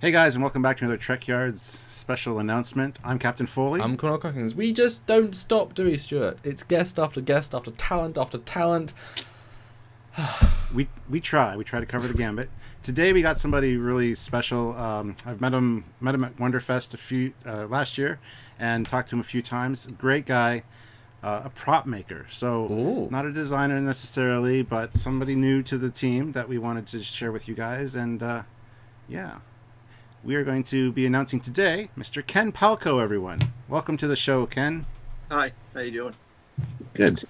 Hey guys, and welcome back to another Trekyards special announcement. I'm Captain Foley. I'm Conor Cockins. We just don't stop, do we, Stuart? It's guest after guest after talent after talent. We try to cover the gambit. Today we got somebody really special. I've met him at Wonderfest last year, and talked to him a few times. Great guy, a prop maker. So Ooh. not a designer necessarily, but somebody new to the team that we wanted to share with you guys. And yeah. We are going to be announcing today Mr. Ken Palkow, everyone. Welcome to the show, Ken. Hi, how you doing? Good.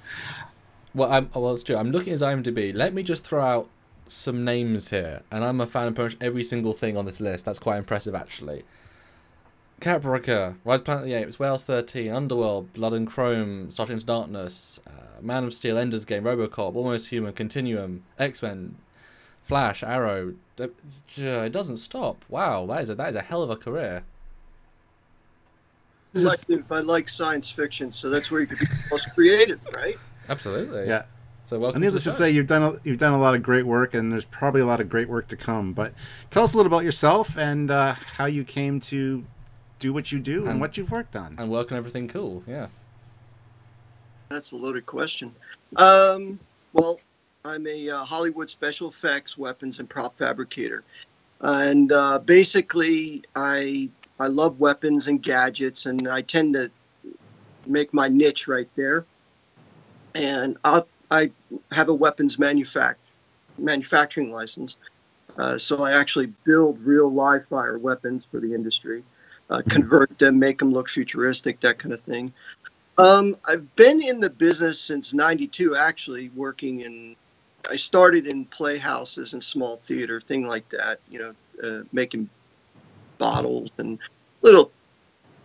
Well, Stuart, I'm looking at his IMDb. Let me just throw out some names here, and I'm a fan of pretty much every single thing on this list. That's quite impressive, actually. Caprica, Rise of Planet of the Apes, Wales 13, Underworld, Blood and Chrome, Starting into Darkness, Man of Steel, Ender's Game, Robocop, Almost Human, Continuum, X-Men, Flash, Arrow. It doesn't stop. Wow, that is a hell of a career. I like science fiction, so that's where you could be most creative, right? Absolutely. Yeah. So welcome. And needless to say, you've done a lot of great work, and there's probably a lot of great work to come. But tell us a little about yourself and how you came to do what you do and what you've worked on. And work on everything cool. Yeah. That's a loaded question. Well, I'm a Hollywood special effects, weapons, and prop fabricator. And basically, I love weapons and gadgets, and I tend to make my niche right there. And I have a weapons manufacturing license. So I actually build real live fire weapons for the industry, convert them, make them look futuristic, that kind of thing. I've been in the business since '92, actually, I started in playhouses and small theater, thing like that, making bottles and little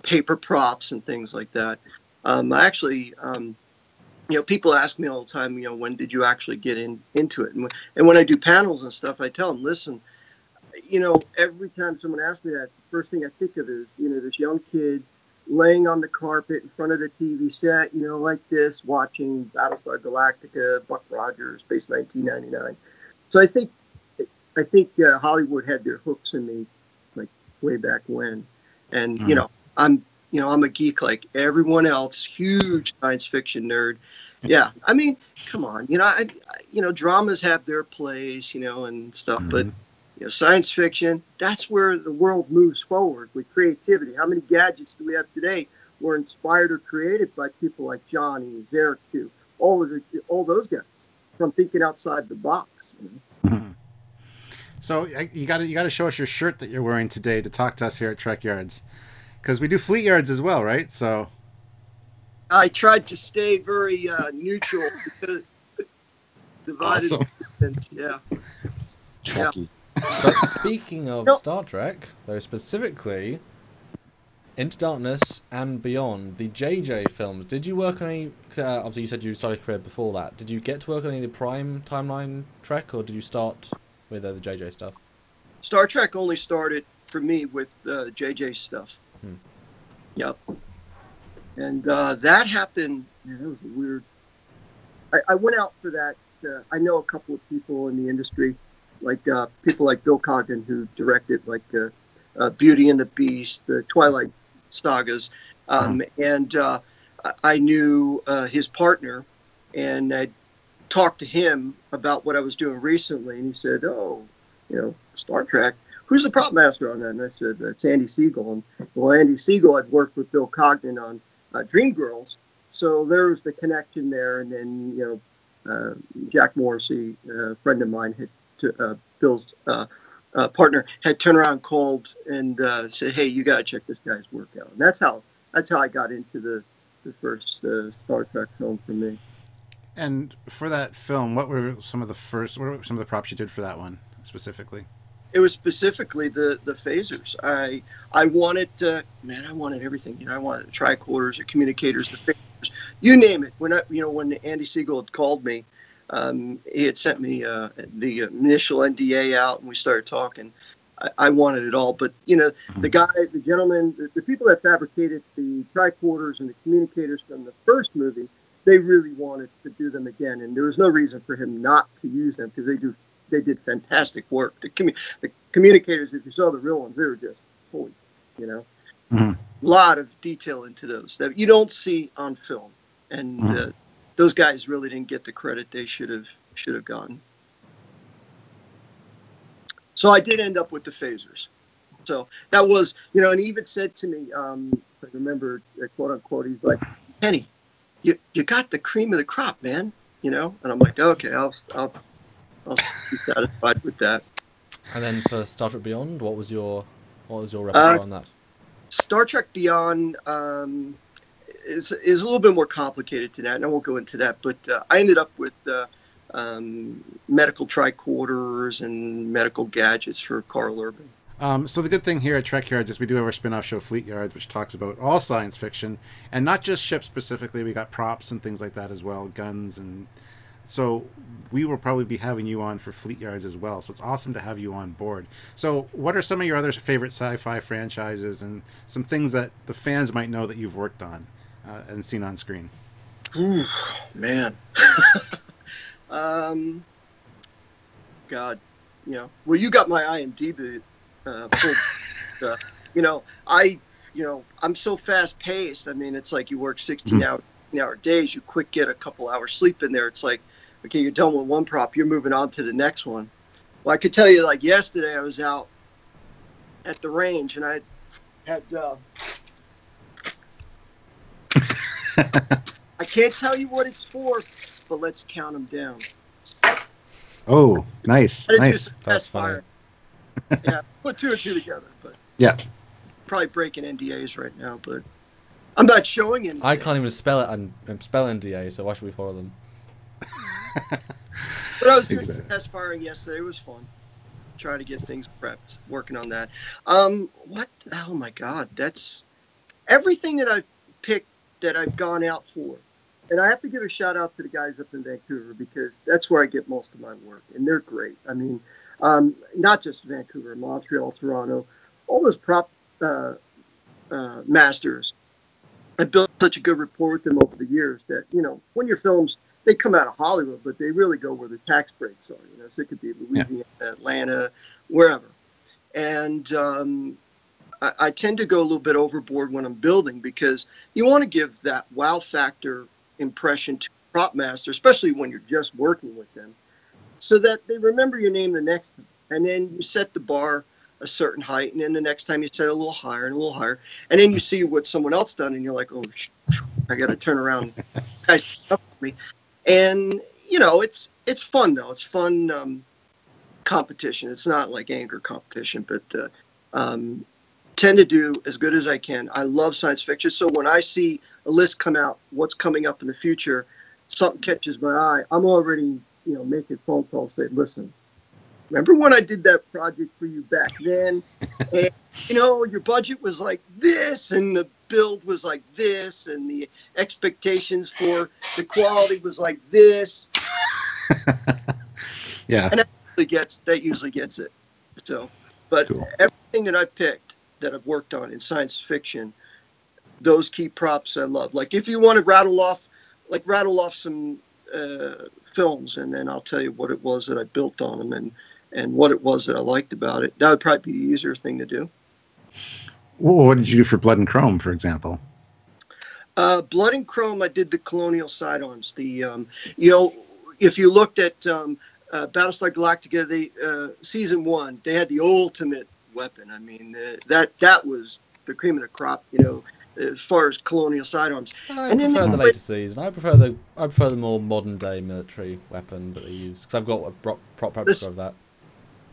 paper props and things like that. I actually, people ask me all the time, when did you actually get into it? And when I do panels and stuff, I tell them, listen, every time someone asks me that, the first thing I think of is, this young kid laying on the carpet in front of the TV set, like this, watching Battlestar Galactica, Buck Rogers, Space 1999. So I think Hollywood had their hooks in me, like way back when, and I'm a geek like everyone else, huge science fiction nerd. Yeah, I mean, come on, dramas have their place, and stuff, but. Science fiction, that's where the world moves forward with creativity. How many gadgets do we have today were inspired or created by people like Johnny, Zarek, too? All those guys from thinking outside the box. Mm-hmm. So you got to show us your shirt that you're wearing today to talk to us here at Trekyards, because we do Fleet Yards as well, right? So I tried to stay very neutral because divided. Awesome. Yeah. Trekkie. Yeah. But speaking of Star Trek, though, specifically Into Darkness and Beyond, the JJ films, did you work on any, obviously you said you started your career before that, did you get to work on any of the Prime timeline Trek, or did you start with the JJ stuff? Star Trek only started for me with JJ stuff. Yep. And that happened, that was weird. I went out for that. I know a couple of people in the industry, like people like Bill Cogden, who directed like Beauty and the Beast, the Twilight sagas, and I knew his partner, and I talked to him about what I was doing recently, and he said, "Oh, Star Trek. Who's the prop master on that?" And I said, "That's Andy Siegel." And well, Andy Siegel had worked with Bill Cogden on Dreamgirls, so there was the connection there. And then Jack Morrissey, a friend of mine, had. Bill's partner had turned around, called, and said, "Hey, you got to check this guy's work out." And that's how I got into the first Star Trek film for me. And for that film, what were some of the props you did for that one specifically? It was specifically the phasers. I wanted I wanted everything. I wanted the tricorders, the communicators, the phasers, you name it. When Andy Siegel had called me. He had sent me the initial NDA out, and we started talking. I wanted it all, but the gentleman, the people that fabricated the tricorders and the communicators from the first movie, they really wanted to do them again, and there was no reason for him not to use them because they did fantastic work. The communicators, if you saw the real ones, they were just holy, you know, a lot of detail into those that you don't see on film, and those guys really didn't get the credit they should have gotten. So I did end up with the phasers. So that was, you know, and he even said to me, I remember, quote unquote, he's like, Kenny, you got the cream of the crop, man, you know? And I'm like, okay, I'll be satisfied with that. And then for Star Trek Beyond, what was your repertoire on that? Star Trek Beyond is a little bit more complicated to that, and I won't go into that, but I ended up with medical tricorders and medical gadgets for Carl Urban. So the good thing here at Trekyards is we do have our spin-off show Fleet Yards, which talks about all science fiction, and not just ships specifically. We got props and things like that as well, guns, and so we will probably be having you on for Fleet Yards as well. So it's awesome to have you on board. So what are some of your other favorite sci-fi franchises and some things that the fans might know that you've worked on and seen on screen? Ooh, man. God, you know, well, you got my IMDb. You know, I'm so fast paced. I mean, it's like you work 16-hour days. You quick get a couple hours sleep in there. It's like, okay, you're done with one prop, you're moving on to the next one. Well, I could tell you, like yesterday, I was out at the range and I had. I can't tell you what it's for, but let's count them down. Oh, nice, nice. That's funny. Yeah, put two and two together, but yeah, probably breaking NDAs right now, but I'm not showing anything. I can't even spell it and spell NDA, so why should we follow them? But I was doing some test firing yesterday. It was fun. Trying to get things prepped, working on that. What? Oh my God, that's everything that I've picked that I've gone out for. And I have to give a shout out to the guys up in Vancouver because that's where I get most of my work, and they're great. I mean, not just Vancouver, Montreal, Toronto, all those prop masters. I built such a good rapport with them over the years that, you know, when your films, they come out of Hollywood, but they really go where the tax breaks are. You know, so it could be Louisiana, Atlanta, wherever. And I tend to go a little bit overboard when I'm building because you want to give that wow factor impression to prop master, especially when you're just working with them, so that they remember your name the next time. And then you set the bar a certain height, and then the next time you set it a little higher and a little higher, and then you see what someone else done, and you're like, oh, I got to turn around. Guys, help me. And you know, it's fun though. It's fun competition. It's not like anger competition, but tend to do as good as I can. I love science fiction, so when I see a list come out, what's coming up in the future, something catches my eye, I'm already, you know, making phone calls, say, listen, remember when I did that project for you back then? And, you know, your budget was like this, and the build was like this, and the expectations for the quality was like this. Yeah. And that usually gets it. So, but cool. Everything that I've picked that I've worked on in science fiction, those key props I love. Like if you want to rattle off some films, and then I'll tell you what it was that I built on them and what it was that I liked about it. That would probably be the easier thing to do. Well, what did you do for Blood and Chrome, for example? Blood and Chrome, I did the colonial sidearms. The you know, if you looked at Battlestar Galactica, season 1, they had the ultimate weapon. I mean, that was the cream of the crop, you know, as far as colonial sidearms. I prefer the later season. I prefer the more modern day military weapon that they use, because I've got a prop replica of that.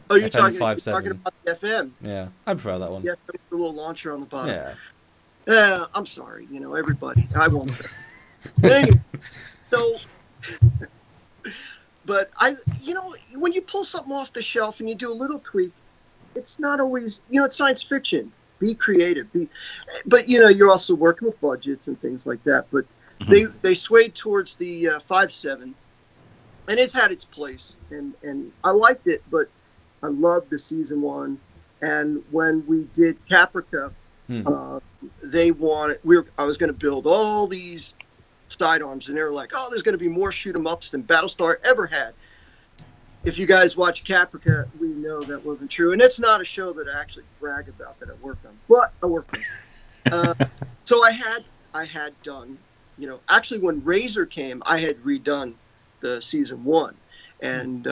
Oh, you're talking about the FM? Yeah, I prefer that one. Yeah, the little launcher on the bottom. Yeah. I'm sorry, you know, everybody. I won't. But anyway, so, but you know, when you pull something off the shelf and you do a little tweak, it's not always, you know, it's science fiction. Be creative. But you know, you're also working with budgets and things like that. But they swayed towards the 5.7, and it's had its place, and I liked it, but I loved the season 1. And when we did Caprica, they wanted I was going to build all these sidearms, and they were like, "Oh, there's going to be more shoot 'em ups than Battlestar ever had." if you guys watch Caprica, we know that wasn't true. And it's not a show that I actually brag about that I worked on, but I worked on. So I had done, actually when Razor came, I had redone the season 1, and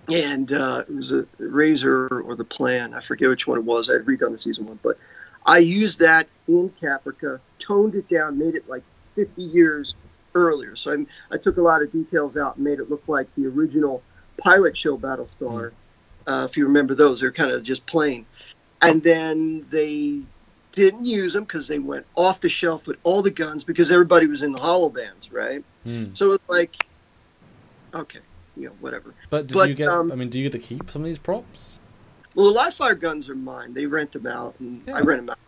it was a Razor or the Plan. I forget which one it was. I had redone the season 1, but I used that in Caprica, toned it down, made it like 50 years earlier. So I took a lot of details out and made it look like the original pilot show Battlestar. If you remember those, they're kind of just plain. And then they didn't use them because they went off the shelf with all the guns because everybody was in the hollow bands, right? So it's like, okay, whatever. But do you get to keep some of these props? Well, the live fire guns are mine. They rent them out, and I rent them out.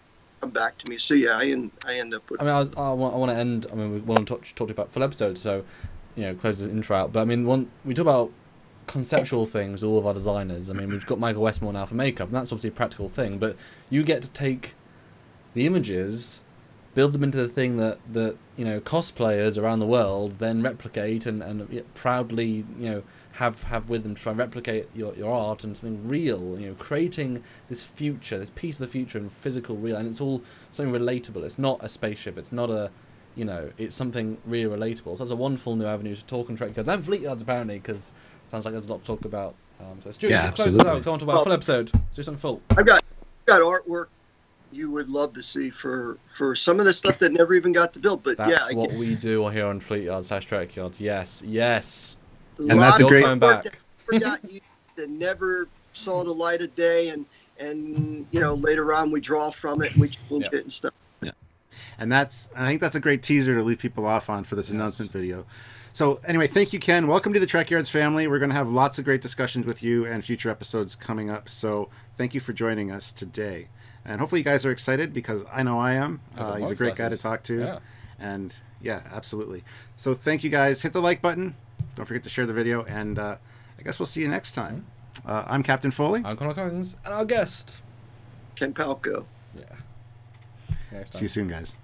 Come back to me. So yeah, I end up with. I want to end. We want to talk about full episode, so close the intro out. But we talk about conceptual things. All of our designers. We've got Michael Westmore now for makeup, and that's obviously a practical thing. But you get to take the images, build them into the thing that cosplayers around the world then replicate and proudly have with them to try and replicate your art and something real, creating this future, this piece of the future in physical real, and it's all something relatable. It's not a spaceship, it's not a, it's something really relatable. So that's a wonderful new avenue to talk on Trekyards and Fleetyards apparently, because it sounds like there's a lot to talk about. So Stuart, close this out, so I want to talk about full episode. Let's do something full. I've got artwork you would love to see for some of the stuff that never even got to build, but that's what we do here on Fleetyards / Trekyards. Yes. And that's a great back. Forgot you that never saw the light of day, and later on we draw from it and we change it and stuff. Yeah, and I think that's a great teaser to leave people off on for this announcement video. So anyway, thank you, Ken. Welcome to the Trekyards family. We're going to have lots of great discussions with you and future episodes coming up. So thank you for joining us today, and hopefully you guys are excited because I know I am. He's a great guy to talk to, and yeah, absolutely. So thank you guys. Hit the like button. Don't forget to share the video, and I guess we'll see you next time. I'm Captain Foley. I'm Connor Collins, and our guest, Ken Palkow. Yeah. See you soon, guys.